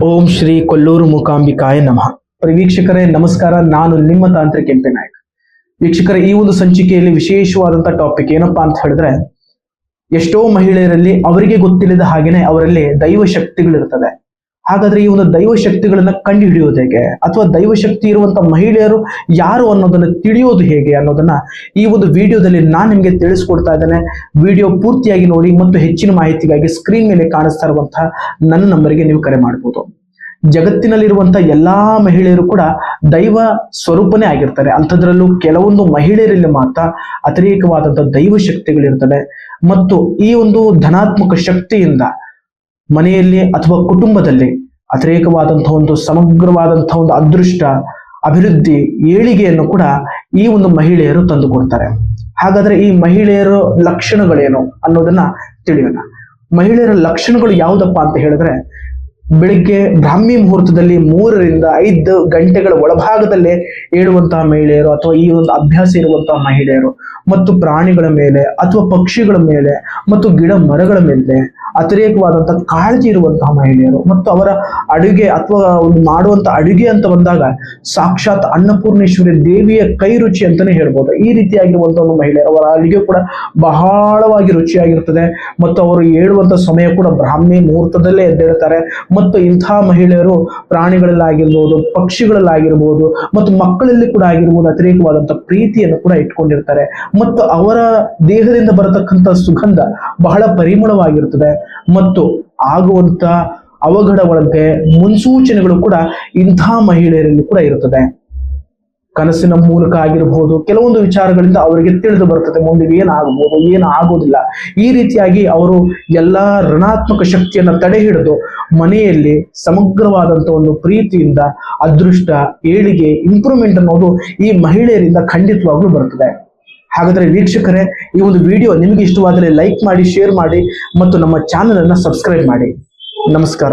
ಓಂ ಶ್ರೀ ಕೊಲ್ಲೂರು ಮೂಕಾಂಬಿಕಾಯ ನಮಃ. ವೀಕ್ಷಕರೇ ನಮಸ್ಕಾರ, ನಾನು ನಿಮ್ಮ ತಾಂತ್ರಿಕ ಕೆಂಪೆ ನಾಯಕ್. ವೀಕ್ಷಕರೇ, ಈ ಒಂದು ಸಂಚಿಕೆಯಲ್ಲಿ ವಿಶೇಷವಾದಂಥ ಟಾಪಿಕ್ ಏನಪ್ಪಾ ಅಂತ ಹೇಳಿದ್ರೆ, ಎಷ್ಟೋ ಮಹಿಳೆಯರಲ್ಲಿ ಅವರಿಗೆ ಗೊತ್ತಿಲ್ಲದ ಹಾಗೇನೆ ಅವರಲ್ಲಿ ದೈವ ಶಕ್ತಿಗಳಿರ್ತದೆ. ಹಾಗಾದ್ರೆ ಈ ಒಂದು ದೈವ ಶಕ್ತಿಗಳನ್ನ ಕಂಡು ಹಿಡಿಯೋದು ಹೇಗೆ, ಅಥವಾ ದೈವ ಶಕ್ತಿ ಇರುವಂತ ಮಹಿಳೆಯರು ಯಾರು ಅನ್ನೋದನ್ನ ತಿಳಿಯೋದು ಹೇಗೆ ಅನ್ನೋದನ್ನ ಈ ಒಂದು ವಿಡಿಯೋದಲ್ಲಿ ನಾನು ನಿಮಗೆ ತಿಳಿಸ್ಕೊಡ್ತಾ ಇದ್ದೇನೆ. ವಿಡಿಯೋ ಪೂರ್ತಿಯಾಗಿ ನೋಡಿ ಮತ್ತು ಹೆಚ್ಚಿನ ಮಾಹಿತಿಗಾಗಿ ಸ್ಕ್ರೀನ್ ಮೇಲೆ ಕಾಣಿಸ್ತಾ ಇರುವಂತಹ ನನ್ನ ನಂಬರ್ಗೆ ನೀವು ಕರೆ ಮಾಡಬಹುದು. ಜಗತ್ತಿನಲ್ಲಿರುವಂತಹ ಎಲ್ಲಾ ಮಹಿಳೆಯರು ಕೂಡ ದೈವ ಸ್ವರೂಪನೇ ಆಗಿರ್ತಾರೆ. ಅಂಥದ್ರಲ್ಲೂ ಕೆಲವೊಂದು ಮಹಿಳೆಯರಲ್ಲಿ ಮಾತ್ರ ಅತಿರೇಕವಾದಂತಹ ದೈವ ಶಕ್ತಿಗಳಿರ್ತದೆ. ಮತ್ತು ಈ ಒಂದು ಧನಾತ್ಮಕ ಶಕ್ತಿಯಿಂದ ಮನೆಯಲ್ಲಿ ಅಥವಾ ಕುಟುಂಬದಲ್ಲಿ ಅತಿರೇಕವಾದಂತಹ ಒಂದು ಸಮಗ್ರವಾದಂತಹ ಒಂದು ಅದೃಷ್ಟ, ಅಭಿವೃದ್ಧಿ, ಏಳಿಗೆಯನ್ನು ಕೂಡ ಈ ಒಂದು ಮಹಿಳೆಯರು ತಂದುಕೊಡ್ತಾರೆ. ಹಾಗಾದ್ರೆ ಈ ಮಹಿಳೆಯರ ಲಕ್ಷಣಗಳೇನು ಅನ್ನೋದನ್ನ ತಿಳಿಯೋಣ. ಮಹಿಳೆಯರ ಲಕ್ಷಣಗಳು ಯಾವುದಪ್ಪ ಅಂತ ಹೇಳಿದ್ರೆ, ಬೆಳಿಗ್ಗೆ ಬ್ರಾಹ್ಮಿ ಮುಹೂರ್ತದಲ್ಲಿ 3 ರಿಂದ 5 ಗಂಟೆಗಳ ಒಳಭಾಗದಲ್ಲೇ ಏಳುವಂತಹ ಮಹಿಳೆಯರು, ಅಥವಾ ಈ ಒಂದು ಅಭ್ಯಾಸ ಇರುವಂತಹ ಮಹಿಳೆಯರು, ಮತ್ತು ಪ್ರಾಣಿಗಳ ಮೇಲೆ ಅಥವಾ ಪಕ್ಷಿಗಳ ಮೇಲೆ ಮತ್ತು ಗಿಡ ಮರಗಳ ಮೇಲೆ ಅತಿರೇಕವಾದಂತಹ ಕಾಳಜಿ ಇರುವಂತಹ ಮಹಿಳೆಯರು, ಮತ್ತು ಅವರ ಅಡುಗೆ ಅಥವಾ ಒಂದು ಮಾಡುವಂತ ಅಡುಗೆ ಅಂತ ಬಂದಾಗ ಸಾಕ್ಷಾತ್ ಅನ್ನಪೂರ್ಣೇಶ್ವರಿ ದೇವಿಯ ಕೈ ರುಚಿ ಅಂತಾನೆ ಹೇಳ್ಬೋದು. ಈ ರೀತಿಯಾಗಿರುವಂತಹ ಒಂದು ಮಹಿಳೆಯರು, ಅವರ ಅಡುಗೆ ಕೂಡ ಬಹಳವಾಗಿ ರುಚಿಯಾಗಿರ್ತದೆ. ಮತ್ತು ಅವರು ಏಳುವಂತ ಸಮಯ ಕೂಡ ಬ್ರಾಹ್ಮಿ ಮುಹೂರ್ತದಲ್ಲೇ ಎದ್ದೇಳ್ತಾರೆ. ಮತ್ತು ಇಂತಹ ಮಹಿಳೆಯರು ಪ್ರಾಣಿಗಳಲ್ಲಾಗಿರ್ಬೋದು, ಪಕ್ಷಿಗಳಲ್ಲಾಗಿರ್ಬೋದು, ಮತ್ತು ಮಕ್ಕಳಲ್ಲಿ ಕೂಡ ಆಗಿರ್ಬೋದು ಅತಿರೇಕವಾದಂತಹ ಪ್ರೀತಿಯನ್ನು ಕೂಡ ಇಟ್ಕೊಂಡಿರ್ತಾರೆ. ಮತ್ತು ಅವರ ದೇಹದಿಂದ ಬರತಕ್ಕಂಥ ಸುಗಂಧ ಬಹಳ ಪರಿಮಳವಾಗಿರುತ್ತದೆ. ಮತ್ತು ಆಗುವಂತ ಅವಘಡಗಳಿಗೆ ಮುನ್ಸೂಚನೆಗಳು ಕೂಡ ಇಂತಹ ಮಹಿಳೆಯರಲ್ಲಿ ಕೂಡ ಇರುತ್ತದೆ. ಕನಸಿನ ಮೂಲಕ ಆಗಿರಬಹುದು, ಕೆಲವೊಂದು ವಿಚಾರಗಳಿಂದ ಅವರಿಗೆ ತಿಳಿದು ಬರ್ತದೆ ಮುಂದೆ ಏನಾಗಬಹುದು, ಏನು ಆಗೋದಿಲ್ಲ. ಈ ರೀತಿಯಾಗಿ ಅವರು ಎಲ್ಲಾ ಋಣಾತ್ಮಕ ಶಕ್ತಿಯನ್ನ ತಡೆ ಹಿಡಿದು ಮನೆಯಲ್ಲಿ ಸಮಗ್ರವಾದಂತ ಒಂದು ಪ್ರೀತಿಯಿಂದ ಅದೃಷ್ಟ, ಏಳಿಗೆ, ಇಂಪ್ರೂವ್ಮೆಂಟ್ ಅನ್ನೋದು ಈ ಮಹಿಳೆಯರಿಂದ ಖಂಡಿತವಾಗ್ಲೂ ಬರ್ತದೆ. ಹಾಗಾದ್ರೆ ವೀಕ್ಷಕರೇ, ಈ ಒಂದು ವಿಡಿಯೋ ನಿಮಗೆ ಇಷ್ಟವಾದರೆ ಲೈಕ್ ಮಾಡಿ, ಶೇರ್ ಮಾಡಿ, ಮತ್ತು ನಮ್ಮ ಚಾನೆಲ್ ಅನ್ನ ಸಬ್ಸ್ಕ್ರೈಬ್ ಮಾಡಿ. ನಮಸ್ಕಾರ.